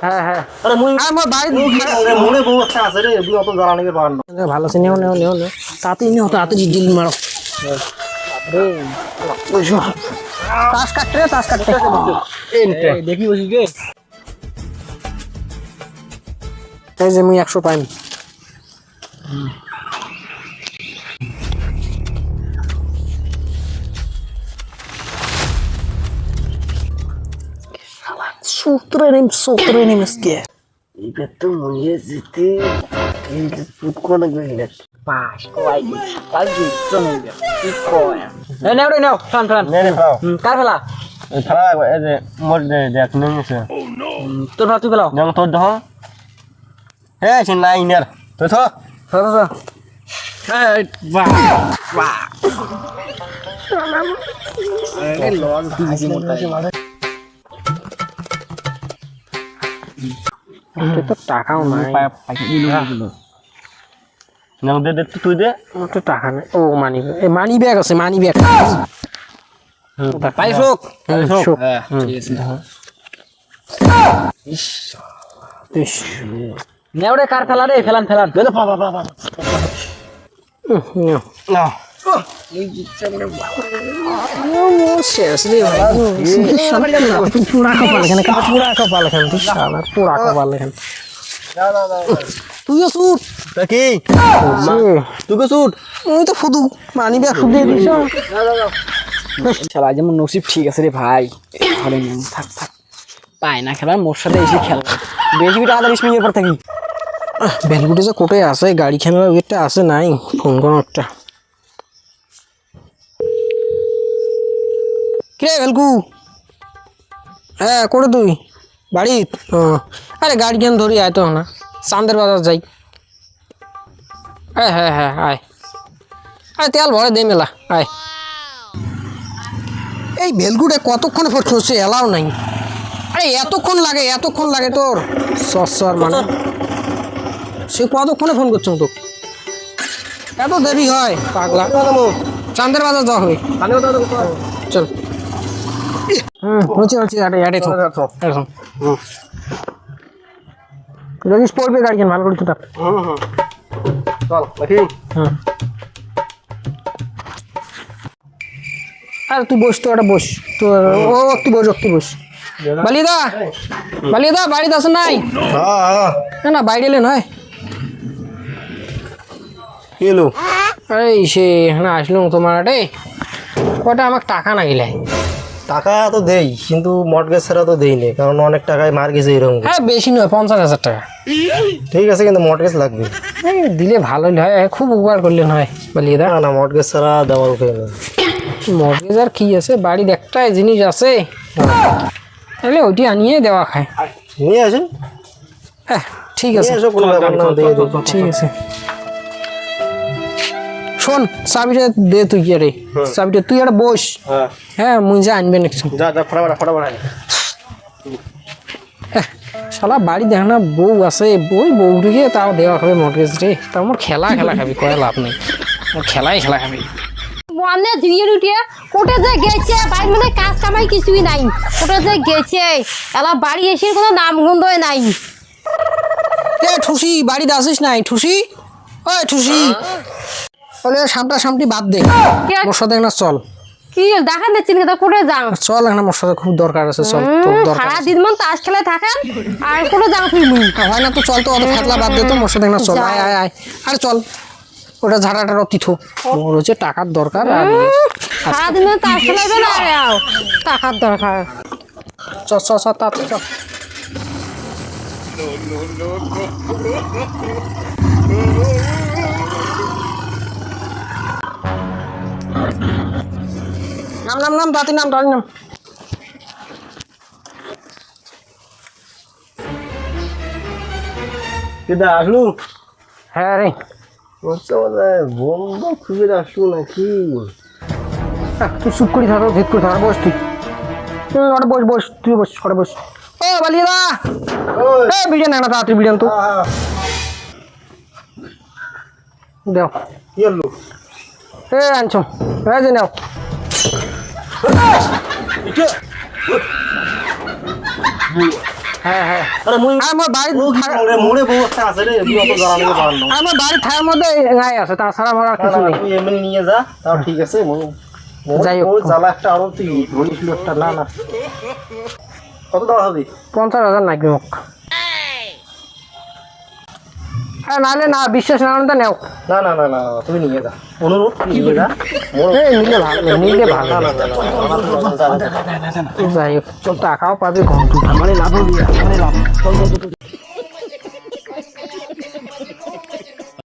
হ্যাঁ হ্যাঁ আরে মুই আমার বাড়ি মনে বউ একটা আছে রে তুই অত জ্বালা নিতে পার না ভালো আছে নেও নেও নেও নেও তাড়াতাড়ি নেও তাড়াতাড়ি ডিল মারো তাস কাটতে তাস কাটতে দেখি বসি কে এই যে মুই 100 পাইম সূত্রে নেম আজকে এটা তো মনে যেতে এই যে ফুট কোনা গইলে পাস কই কাল দিছো না কি কয় নেও রে নেও টান টান নে নে ফেলাও কার ফেলা ফেলা এই যে মোর দেখ নেছে তোর ভাত তুই ফেলাও নং তোর দহ হে সিন নাই ইনার তো তো ধরো এই বাহ বাহ এই লন হাসি মোটা তো টাকাও নাই পাইছি দিলু নং দে তুই দে তো টাকা নাই ও মানি ব্যাগ আছে মানি ব্যাগ পাইছক হ্যাঁ ঠিক আছে ইস নেওড়ে কার ফেলা রে ফেলান দে বাবা বাবা না এই জিতছে রে বাবা ও শেষ রে ভাই পুরা কপাল এখানে তুই শালা পুরা কপাল এখানে তুইও শুট কি তুই কে শুট ওই তো ফুদু মানি ব্যাগ শুট দিয়ে দিছ খেলা যেমন নসিব ঠিক আছে রে ভাই ঘরে নেন থাক থাক পায় না খেলার মোর সাথে এসে খেলা বেশি বিটা আদার স্পিনের পর থাকি বেলগুটি যে কোটে আছে গাড়ি খেলার ওইটা আছে নাই ফোন করো একটা কে বেলকু হ্যাঁ কোটে তুই বাড়ি আরে গাড়ি খেন ধরি আয় তো না চান্দের বাজার যাই হ্যাঁ হ্যাঁ হ্যাঁ আয় আরে তেল ভরে দে মেলা আয় এই বেলগুটে কতক্ষণে ফোট করছে এলাও নাই আরে এতক্ষণ লাগে তোর সর মানে সে কতক্ষণে ফোন করছো তো এত দেরি হয় পাগলা চান্দের বাজার যাওয়া হবে চল হচ্ছে আরে যদি পড়বে গাড়ি কেন ভালো করে তো চল দেখি আরে তুই বস তো একটা বস তো ও তুই বস বালিদা বাড়িতে আসে নাই না বাইরে এলে নয় এলো এই সে এখানে আসলাম তোমার আটে কটা আমাকে টাকা না গেলে টাকা তো দেই কিন্তু মর্টগেজ ছাড়া তো দেই নি কারণ অনেক টাকায় মার গেছে এরকম হ্যাঁ বেশি নয় 50,000 টাকা ঠিক আছে কিন্তু মর্টগেজ লাগবে দিলে ভালোই হয় খুব উপকার করলেন হয় বালিদা না মর্টগেজ ছাড়া দেওয়ার উপায় নেই মর্গেজ আর কি আছে বাড়ির একটাই জিনিস আছে তাহলে ওইটি আনিয়ে দেওয়া খায় নিয়ে আসেন হ্যাঁ ঠিক আছে কোনো ব্যাপার না দিয়ে দেবো ঠিক আছে শোন চাবিটা দে তুই কি রে চাবিটা তুই একটা বস হ্যাঁ মুই যা আনবেন একটু যা ফটাফট শালা বাড়ি দেখ না বউ আছে বউটিকে তাও দেওয়া খাবে মর্গেজ রে তার মোর খেলা খাবি কয়ে লাভ নেই মোর খেলা খাবি মনে ধুয়ে উঠিয়ে কোটে যে গেছে বাইর মানে কাজ কামাই কিছুই নাই কোটে যে গেছে এলা বাড়ি এসে কোনো নাম গন্ধই নাই এ ঠুসি বাড়িতে আসিস নাই ঠুসি ওই ঠুসি বলে সামটি বাদ দে মোর সাথে না চল কি দেখা দিচ্ছেন কথা কোটে যাও চল না মোর সাথে খুব দরকার আছে চল তোর দরকার সারা দিন মন তাস খেলে থাকেন আর কোটে যাও ফিরবি হয় না তো চল তো অত ফাতলা বাদ দে তো মোর সাথে না চল আয় আরে চল ওটা ঝাড়াটা রতিথো মোর হচ্ছে টাকার দরকার আর সারা দিন মন তাস খেলাইবে না আরে আও টাকার দরকার চল নাম দাতি নাম কেদা আসলু হ্যাঁ রে বন্ধু খুঁজে আসলু নাকি তুই চুপ করে থাকো ভিত করে থাকো বস তুই ওটা বস তুই বস ওটা বস ও বালিদা বিড়িয়ান না তাড়াতাড়ি বিড়িয়ান তো দেও কি হলো আনছো যে নাও হ্যাঁ হ্যাঁ আরে মুই আমার বাড়ি মোড়ে বউ একটা আছে রে তুই অত জানা লাগে পারল না আমার বাড়ি থাকার মধ্যে গায়ে আছে তাছাড়া আমার আর কিছু নেই তুই এমনি নিয়ে যা তাও ঠিক আছে যাই হোক। ওই জ্বালা একটা আরো তুই ধরিস একটা না না কত দেওয়া হবে 50,000 নাকি মুখ হ্যাঁ নাহলে না বিশ্বাস না হলে তো নেও না না না না তুমি নিয়ে যা অনুরোধ তুই নিয়ে যা নিলে ভালো নিলে ভালো না না না না আমার তো জানা যাই হোক টাকাও পাবে ঘন্টু আমার লাভ হবে আমার লাভ চল চল চল